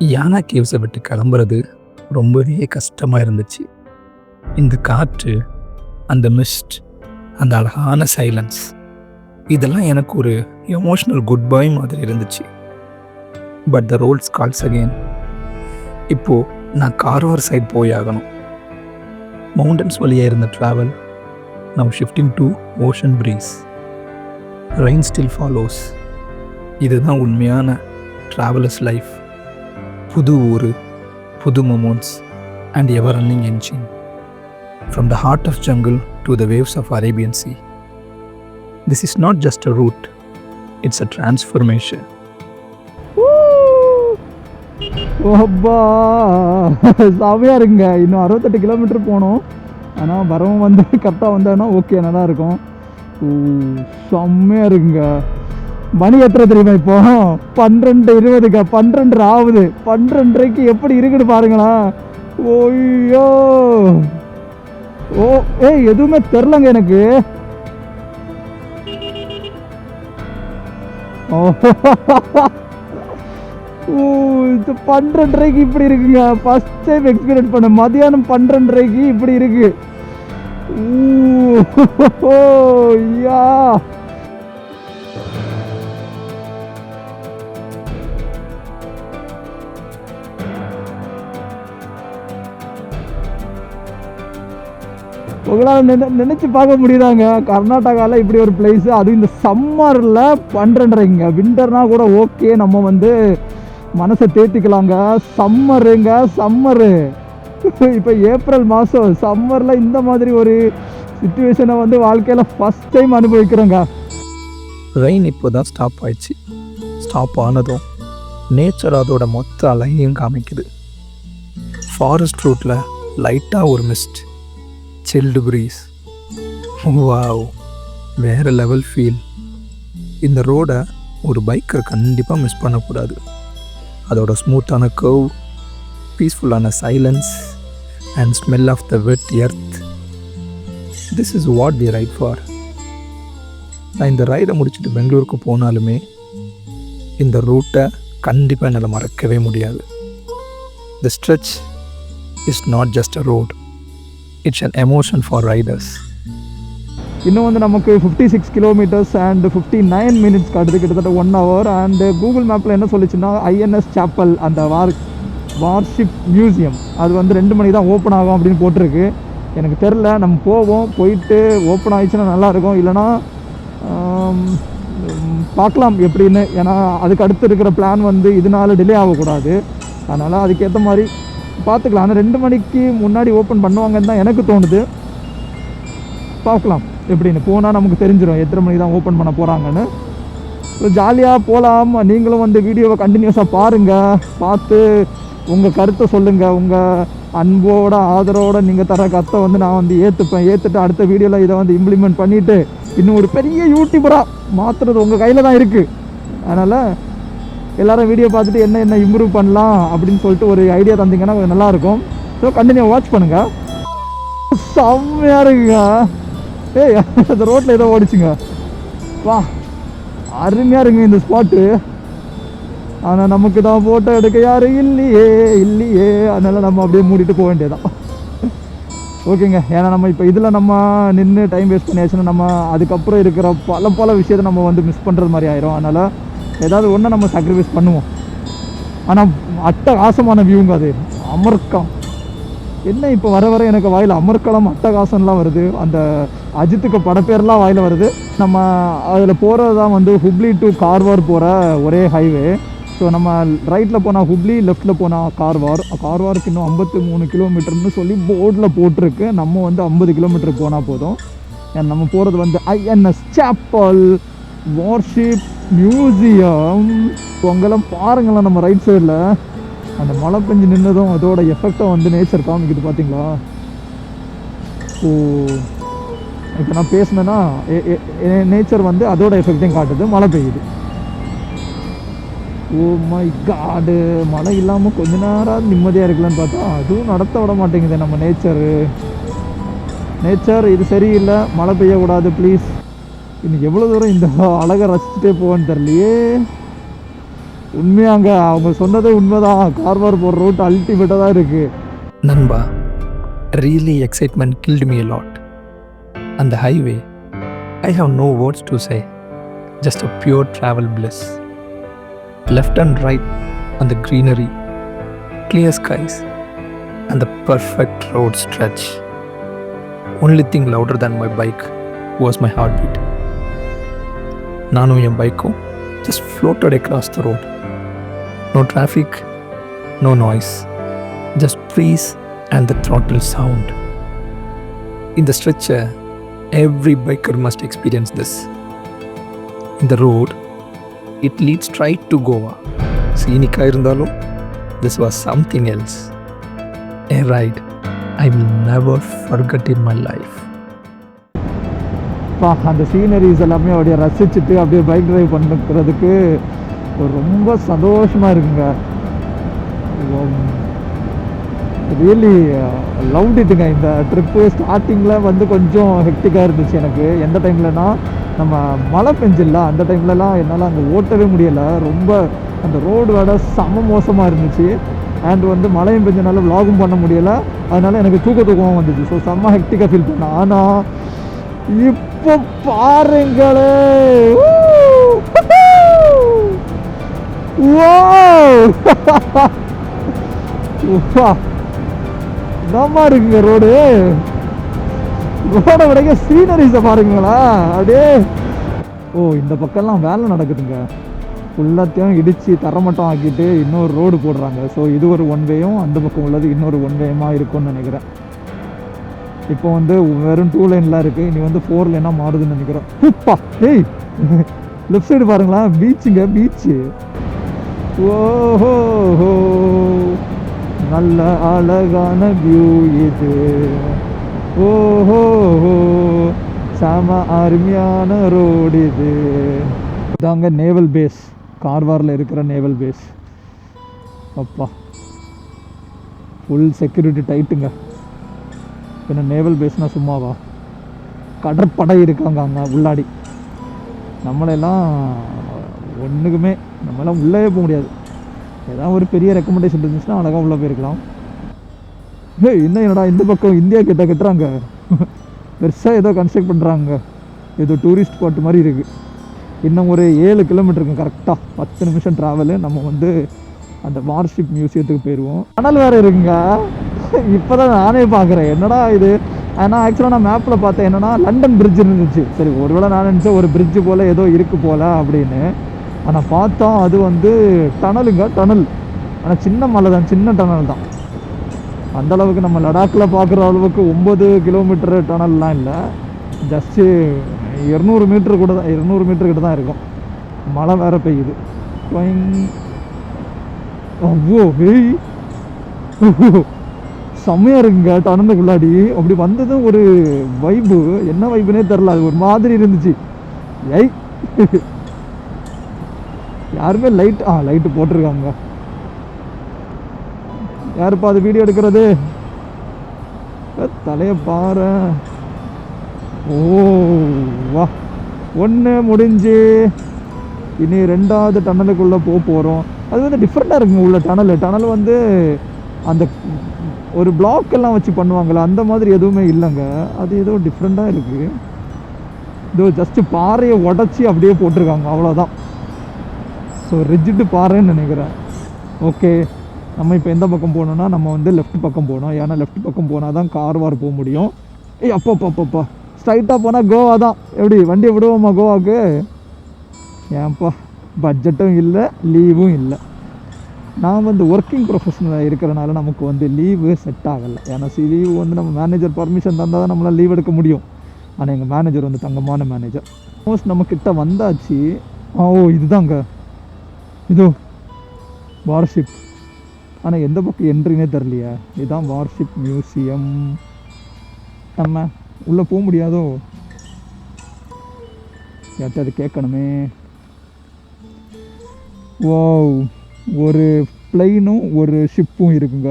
யானா கேவ்ஸை விட்டு கிளம்புறது ரொம்பவே கஷ்டமாக இருந்துச்சு. இந்த காற்று, அந்த மிஸ்ட், அந்த அழகான சைலன்ஸ், இதெல்லாம் எனக்கு ஒரு எமோஷ்னல் குட் பை மாதிரி இருந்துச்சு. But the roads calls again. இப்போது நான் கார்வர் சைட் போய் ஆகணும். மவுண்டன்ஸ் வழியாக இருந்த travel now shifting to ocean breeze. Rain still follows. இதுதான் உண்மையான ட்ராவலர்ஸ் லைஃப். புது ஊர், புது moments and ever running engine. From the heart of jungle to the waves of Arabian Sea. This is not just a route, it's a transformation. அப்பா செமையாக இருக்குங்க. இன்னும் 68 kilometre போகணும். ஆனால் வரவும் வந்து கரெக்டாக வந்தோன்னா ஓகே, நல்லா இருக்கும். செம்மையாக இருக்குங்க. மணி எத்தனை தெரியுமா? இப்போ 12:20ங்க. 12:30 ஆகுது. 12:30க்கு எப்படி இருக்குன்னு பாருங்களா. ஓய்யோ ஓ எதுவுமே தெரிலங்க எனக்கு. இது 12:30க்கு இப்படி இருக்குங்க. ஃபர்ஸ்ட் டைம் எக்ஸ்பீரியன்ஸ் பண்ண. மதியானம் 12:30க்கு இப்படி இருக்கு. யா உங்களால் நினச்சி பார்க்க முடியுதாங்க? கர்நாடகாவில் இப்படி ஒரு பிளேஸு, அதுவும் இந்த சம்மரில் 12:30ங்க. விண்டர்னால் கூட ஓகே, நம்ம வந்து மனசை தேர்த்திக்கலாங்க. சம்மருங்க, சம்மரு. இப்போ ஏப்ரல் மாதம், சம்மரில் இந்த மாதிரி ஒரு சிச்சுவேஷனை வந்து வாழ்க்கையில் ஃபஸ்ட் டைம் அனுபவிக்கிறோங்க. ரெயின் இப்போ தான் ஸ்டாப் ஆயிடுச்சு. ஸ்டாப் ஆனதும் நேச்சர் அதோட மொத்த அழகையும் காமிக்குது. ஃபாரஸ்ட் ரூட்டில் லைட்டாக ஒரு மிஸ்ட், சில்டு ப்ரீஸ். வாவ், வேறு லெவல் ஃபீல். இந்த ரோடை ஒரு பைக்கர் கண்டிப்பாக மிஸ் பண்ணக்கூடாது. அதோட ஸ்மூத்தான கர்வ், பீஸ்ஃபுல்லான silence and smell of the wet earth. This is what we ride for. நான் இந்த ரைடை முடிச்சுட்டு பெங்களூருக்கு போனாலுமே இந்த ரூட்டை கண்டிப்பாக என்னால் மறக்கவே முடியாது. The stretch is not just a road, it's an emotion for riders. இன்னும் வந்து நமக்கு 56 கிலோமீட்டர்ஸ் அண்ட் 59 மினிட்ஸ் காட்டுது, கிட்டத்தட்ட 1 hour. அண்டு கூகுள் மேப்பில் என்ன சொல்லிச்சுன்னா ஐஎன்எஸ் சாப்பல், அந்த வார்ஷிப் மியூசியம், அது வந்து 2 மணிக்கு தான் ஓப்பன் ஆகும் அப்படின்னு போட்டிருக்கு. எனக்கு தெரில, நம்ம போவோம். போயிட்டு ஓப்பன் ஆகிடுச்சுன்னா நல்லாயிருக்கும். இல்லைனா பார்க்கலாம் எப்படின்னு. ஏன்னா அதுக்கு அடுத்து இருக்கிற பிளான் வந்து இதனால் டிலே ஆகக்கூடாது. அதனால் அதுக்கேற்ற மாதிரி பார்த்துக்கலாம். ஆனால் 2 மணிக்கு முன்னாடி ஓப்பன் பண்ணுவாங்கன்னு தான் எனக்கு தோணுது. பார்க்கலாம் எப்படின்னு. போனால் நமக்கு தெரிஞ்சிடும் எத்தனை மணிக்கு தான் ஓப்பன் பண்ண போகிறாங்கன்னு. ஸோ ஜாலியாக போகலாம். நீங்களும் வந்து வீடியோவை கண்டினியூஸாக பாருங்கள். பார்த்து உங்கள் கருத்தை சொல்லுங்கள். உங்கள் அன்போட ஆதரவோடு நீங்கள் தர கருத்தை வந்து நான் வந்து ஏற்றுட்டு அடுத்த வீடியோவில் இதை வந்து இம்ப்ளிமெண்ட் பண்ணிவிட்டு இன்னும் ஒரு பெரிய யூடியூபராக மாற்றுறது உங்கள் கையில் தான் இருக்குது. அதனால் எல்லோரும் வீடியோ பார்த்துட்டு என்ன இம்ப்ரூவ் பண்ணலாம் அப்படின்னு சொல்லிட்டு ஒரு ஐடியா தந்தீங்கன்னா கொஞ்சம் நல்லாயிருக்கும். ஸோ கண்டினியூ வாட்ச் பண்ணுங்கள். செம்மையாக இருக்குங்க. அந்த ரோட்டில் ஏதோ ஓடிச்சுங்க. வா, அருமையாக இருக்குங்க இந்த ஸ்பாட்டு. ஆனால் நமக்கு தான் ஃபோட்டோ எடுக்க யாரும் இல்லையே. அதனால் நம்ம அப்படியே மூடிட்டு போக வேண்டியதான். ஓகேங்க. ஏன்னா நம்ம இப்போ இதில் நம்ம நின்று டைம் வேஸ்ட் பண்ணியாச்சுன்னா நம்ம அதுக்கப்புறம் இருக்கிற பல விஷயத்தை நம்ம வந்து மிஸ் பண்ணுறது மாதிரி ஆயிரும். அதனால் ஏதாவது ஒன்று நம்ம சாக்ரிஃபைஸ் பண்ணுவோம். ஆனால் அட்டகாசமான வியூங்க அது. அமர்க்கம் என்ன இப்போ வர எனக்கு வாயில் அமர்க்கலாம், அட்டகாசம்லாம் வருது. அந்த அஜித்துக்கு படப்பேர்லாம் வாயில் வருது. நம்ம அதில் போகிறது தான் வந்து ஹுப்ளி டு கார்வார் போகிற ஒரே ஹைவே. ஸோ நம்ம ரைட்டில் போனால் ஹுப்ளி, லெஃப்ட்டில் போனால் கார்வாருக்கு இன்னும் 53 கிலோமீட்டர்னு சொல்லி போர்டில் போட்டிருக்கு. நம்ம வந்து 50 கிலோமீட்டர் போனால் போதும். நம்ம போகிறது வந்து ஐஎன்எஸ் சாப்பல் வார்ஷிப் மியூசியம். அங்கெல்லாம் பாருங்களேன், நம்ம ரைட் சைடில் அந்த மழை பெஞ்சு நின்றதும் அதோட எஃபெக்டை வந்து நேச்சர் காமிக்குது. பார்த்தீங்களா? ஸோ இப்போ நான் பேசினேன்னா நேச்சர் வந்து அதோட எஃபெக்டையும் காட்டுது. மழை பெய்யுது. ஓ மை காடு, மழை இல்லாமல் கொஞ்ச நேரம் நிம்மதியாக இருக்கலான்னு பார்த்தா அதுவும் நடத்த விட மாட்டேங்குது நம்ம நேச்சர். இது சரியில்லை, மழை பெய்யக்கூடாது ப்ளீஸ். இன்னைக்கு எவ்வளோ தூரம் இந்த அழகை ரசிச்சுட்டே போவேன்னு தெரியலையே. உண்மையாங்க அவங்க சொன்னதே உண்மைதான். கார்வார் போகிற ரூட் அல்டிமேட்டாக தான் இருக்குது. நண்பா, really excitement killed me a lot. On the highway, I have no words to say, just a pure travel bliss. Left and right on the greenery, clear skies, and the perfect road stretch. Only thing louder than my bike was my heartbeat. நானும் என் பைக்கும் just floated across the road. No traffic, no noise, just breeze and the throttle sound. In the stretcher, every biker must experience this. In the road, it leads straight to Goa. Scenic irundhalum, this was something else. A ride I will never forget in my life. அந்த sceneries எல்லாமே அப்படியே ரசிச்சுட்டு அப்படியே bike drive பண்ணுறதுக்கு ரொம்ப சந்தோஷமாக இருக்குங்க. Really loved இட்டுங்க. இந்த ட்ரிப்பு ஸ்டார்டிங்கில் வந்து கொஞ்சம் ஹெக்டிக்காக இருந்துச்சு எனக்கு. எந்த டைம்லனா நம்ம மழை பெஞ்சில்ல, அந்த டைம்லலாம் என்னால் அங்கே ஓட்டவே முடியலை. ரொம்ப அந்த ரோடு வேட செம மோசமாக இருந்துச்சு. அண்ட் வந்து மழையும் பெஞ்சனால விலாகும் பண்ண முடியலை. அதனால் எனக்கு தூக்கமாக வந்துச்சு. ஸோ செம்ம ஹெக்டிக்காக ஃபீல் பண்ணேன். ஆனால் இப்போ பாருங்களே, என்னமா இருக்குங்க ரோடு. ரோட விட சீனரிஸை பாருங்களா அப்படியே. இந்த பக்கம்லாம் வேலை நடக்குதுங்க. ஃபுல்லாத்தையும் இடித்து தரமட்டம் ஆக்கிட்டு இன்னொரு ரோடு போடுறாங்க. ஸோ இது ஒரு ஒன் வேயும், அந்த பக்கம் உள்ளது இன்னொரு ஒன் வேயமாக இருக்கும்னு நினைக்கிறேன். இப்போ வந்து வெறும் 2 லைன்லாம் இருக்குது. இனி வந்து 4 லைனாக மாறுதுன்னு நினைக்கிறேன். ஏய், லெஃப்ட் சைடு பாருங்களா, பீச்சுங்க, பீச்சு. ஓஹோ, நல்ல அழகான வியூ இது. ஓஹோ, செம அருமையான ரோடு இது. இதாங்க நேவல் பேஸ், கார்வாரில் இருக்கிற நேவல் பேஸ். அப்பா, ஃபுல் செக்யூரிட்டி டைட்டுங்க. என்ன நேவல் பேஸ்னால் சும்மாவா, கடற்படை இருக்காங்க அங்கே உள்ளாடி. நம்மளெல்லாம் ஒன்றுக்குமே நம்மளாம் உள்ளே போக முடியாது. ஏதாவது ஒரு பெரிய ரெக்கமெண்டேஷன் இருந்துச்சுன்னா அழகாக உள்ளே போயிருக்கலாம். இன்னும் என்னடா இந்த பக்கம் இந்தியா கிட்ட கட்டுறாங்க, பெருசாக ஏதோ கன்ஸ்ட்ரக்ட் பண்ணுறாங்க. ஏதோ டூரிஸ்ட் ஸ்பாட் மாதிரி இருக்குது. இன்னும் ஒரு 7 கிலோமீட்டருக்கு கரெக்டாக 10 நிமிஷம் ட்ராவலு. நம்ம வந்து அந்த வார்ஷிப் மியூசியத்துக்கு போயிடுவோம். டனல் வேறு இருக்குங்க. இப்போ தான் நானே பார்க்குறேன் என்னடா இது. ஆனால் ஆக்சுவலாக நான் மேப்பில் பார்த்தேன் என்னென்னா லண்டன் பிரிட்ஜ் இருந்துச்சு. சரி, ஒருவேளை நான் நினச்சேன் ஒரு பிரிட்ஜு போல் ஏதோ இருக்குது போல் அப்படின்னு. ஆனால் பார்த்தோம் அது வந்து டனலுங்க, டனல். ஆனால் சின்ன மலை தான், சின்ன டனல் தான். அந்தளவுக்கு நம்ம லடாக்கில் பார்க்குற அளவுக்கு 9 கிலோமீட்டரு டனல்லாம் இல்லை. ஜஸ்ட்டு 200 மீட்டர் கூட தான், 200 மீட்டர் கிட்ட தான் இருக்கும். மழை வேறு பெய்யுது. அவ்வளோ வெய் செம்மையாக இருக்குங்க டனலுக்குள்ளாடி. அப்படி வந்ததும் ஒரு வைப்பு, என்ன வைப்புனே தெரில, அது ஒரு மாதிரி இருந்துச்சு. ஏய், யாருமே லைட்டு போட்டிருக்காங்க. யாருப்பா அது வீடியோ எடுக்கிறது? தலையை பாரு. ஓ வா, 1 முடிஞ்சு. இனி 2வது டனலுக்குள்ளே போகிறோம். அது வந்து டிஃப்ரெண்ட்டாக இருக்குங்க உள்ள டனல் வந்து அந்த ஒரு பிளாக் எல்லாம் வச்சு பண்ணுவாங்களே அந்த மாதிரி எதுவுமே இல்லைங்க. அது ஏதோ டிஃப்ரெண்ட்டாக இருக்குது. இதோ ஜஸ்ட்டு பாறையை உடச்சி அப்படியே போட்டிருக்காங்க, அவ்வளோதான். ஸோ ரிஜிட்டு பாறைன்னு நினைக்கிறேன். ஓகே, நம்ம இப்போ எந்த பக்கம் போகணுன்னா நம்ம வந்து லெஃப்ட் பக்கம் போகணும். ஏன்னா லெஃப்ட் பக்கம் போனால் தான் கார்வார் போக முடியும். அப்பப்பா ஸ்ட்ரைட்டாக போனால் கோவா தான். எப்படி வண்டியை விடுவோமா கோவாவுக்கு? ஏன்ப்பா, பட்ஜெட்டும் இல்லை, லீவும் இல்லை. நான் வந்து ஒர்க்கிங் ப்ரொஃபஷனலாக இருக்கிறனால நமக்கு வந்து லீவு செட் ஆகலை. ஏன்னா லீவு வந்து நம்ம மேனேஜர் பர்மிஷன் தந்தால் தான் நம்மளால் லீவ் எடுக்க முடியும். ஆனால் எங்கள் மேனேஜர் வந்து தங்கமான மேனேஜர். மோஸ்ட் நம்மக்கிட்ட வந்தாச்சு. இதுதாங்க, இதோ வார்ஷிப். ஆனால் எந்த பக்கம் என்ட்ரினே தெரியலையா. இதுதான் வார்ஷிப் மியூசியம். நம்ம உள்ளே போக முடியாதோ? யார்கிட்ட அது கேட்கணுமே. ஓ, ஒரு பிளைனும் ஒரு ஷிப்பும் இருக்குங்க.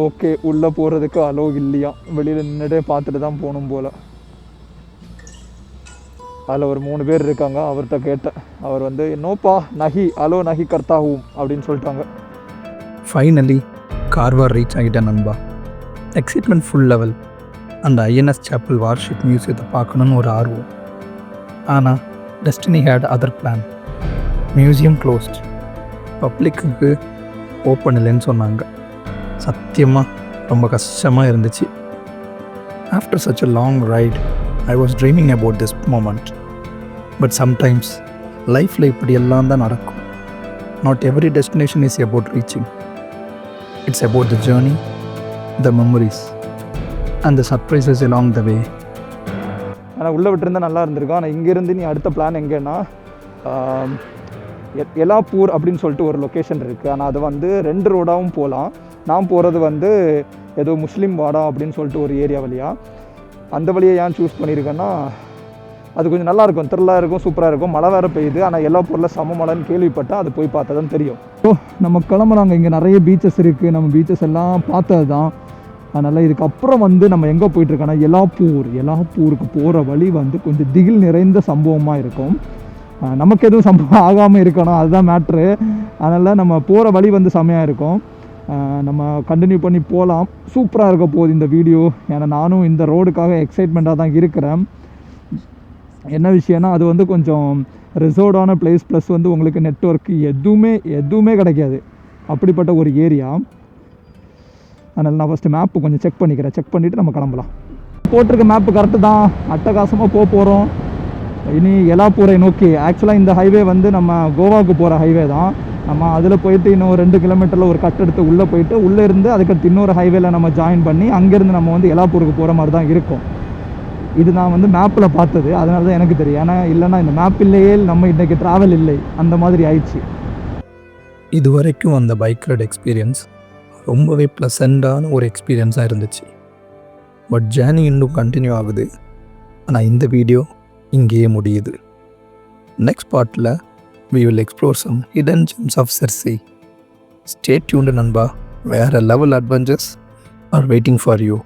ஓகே, உள்ளே போகிறதுக்கு அலோ இல்லையா, வெளியில் நின்றுட்டே பார்த்துட்டு தான் போகணும் போல். அதில் ஒரு 3 பேர் இருக்காங்க. அவர்கிட்ட கேட்டேன். அவர் வந்து நோப்பா நஹி அலோ நஹி கர்த்தாவும் அப்படின்னு சொல்லிட்டாங்க. ஃபைனலி கார்வார் ரீச் ஆகிட்டேன் நண்பா. Excitement full level. அந்த ஐஎன்எஸ் சாப்பல் வார்ஷிப் மியூசியத்தை பார்க்கணுன்னு ஒரு ஆர்வம். ஆனால் destiny had other plan. Museum closed, பப்ளிக்கு ஓப்பன் இல்லைன்னு சொன்னாங்க. சத்தியமாக ரொம்ப கஷ்டமாக இருந்துச்சு. After such a long ride I was dreaming about this moment. But sometimes லைஃப்பில் இப்படி எல்லாம் தான் நடக்கும். Not every destination is about reaching. It's about the journey, the memories and the surprises along the way. ஆனால் உள்ளே விட்டுருந்தா நல்லா இருந்திருக்கும். ஆனால் இங்கேருந்து நீ அடுத்த பிளான் எங்கேன்னா எலாப்பூர் அப்படின்னு சொல்லிட்டு ஒரு லொக்கேஷன் இருக்குது. ஆனால் அது வந்து 2 ரோடாகவும் போகலாம். நான் போகிறது வந்து ஏதோ முஸ்லீம் வாடா அப்படின்னு சொல்லிட்டு ஒரு ஏரியா வழியாக. அந்த வழியை ஏன் சூஸ் பண்ணியிருக்கேன்னா அது கொஞ்சம் நல்லாயிருக்கும், த்ரில்லாக இருக்கும், சூப்பராக இருக்கும். மழை வேறு பெய்யுது. ஆனால் எல்லா பொருளில் சம மழைன்னு கேள்விப்பட்டேன். அது போய் பார்த்தா தான் தெரியும். ஸோ நம்ம கிளம்புறாங்க. இங்கே நிறைய பீச்சஸ் இருக்குது. நம்ம பீச்சஸ் எல்லாம் பார்த்தது தான். அதனால் இதுக்கப்புறம் வந்து நம்ம எங்கே போயிட்டுருக்கோன்னா எலாப்பூருக்கு போகிற வழி வந்து கொஞ்சம் திகில் நிறைந்த சம்பவமாக இருக்கும். நமக்கு எதுவும் சம்பவம் ஆகாமல் இருக்கணும், அதுதான் மேட்ரு. அதனால் நம்ம போகிற வழி வந்து செம்மையாக இருக்கும். நம்ம கண்டினியூ பண்ணி போகலாம். சூப்பராக இருக்க போகுது இந்த வீடியோ. ஏன்னா நானும் இந்த ரோடுக்காக எக்ஸைட்மெண்ட்டாக தான் இருக்கிறேன். என்ன விஷயம்னா அது வந்து கொஞ்சம் ரிசர்வ்டான பிளேஸ், ப்ளஸ் வந்து உங்களுக்கு நெட்வொர்க்கு எதுவுமே கிடைக்காது, அப்படிப்பட்ட ஒரு ஏரியா. அதனால் நான் ஃபஸ்ட்டு மேப்பு கொஞ்சம் செக் பண்ணிவிட்டு நம்ம கிளம்பலாம். போட்டிருக்க மேப்பு கரெக்டு தான். அட்டகாசமாக போகிறோம் இனி எலாப்பூரை நோக்கி. ஆக்சுவலாக இந்த ஹைவே வந்து நம்ம கோவாவுக்கு போகிற ஹைவே தான். நம்ம அதில் போயிட்டு இன்னும் 2 கிலோமீட்டரில் ஒரு கட் எடுத்து உள்ளே போயிட்டு உள்ளே இருந்து அதுக்கடுத்து இன்னொரு ஹைவேல நம்ம ஜாயின் பண்ணி அங்கேருந்து நம்ம வந்து எலாப்பூருக்கு போகிற மாதிரி தான் இருக்கும். இது நான் வந்து மேப்பில் பார்த்தது, அதனால தான் எனக்கு தெரியும். ஏன்னா இல்லைன்னா இந்த மேப் இல்லையே நம்ம இன்றைக்கி ட்ராவல் இல்லை, அந்த மாதிரி ஆயிடுச்சு. இது வரைக்கும் அந்த பைக் ரைட் எக்ஸ்பீரியன்ஸ் ரொம்பவே ப்ளசண்டான ஒரு எக்ஸ்பீரியன்ஸாக இருந்துச்சு. பட் ஜேர்னி இன்னும் கண்டினியூ ஆகுது. ஆனால் இந்த வீடியோ இங்கேயே முடியுது. நெக்ஸ்ட் பார்ட்டில் we will explore some hidden gems of Cersei. Stay tuned நண்பா. வேற level adventures are waiting for you.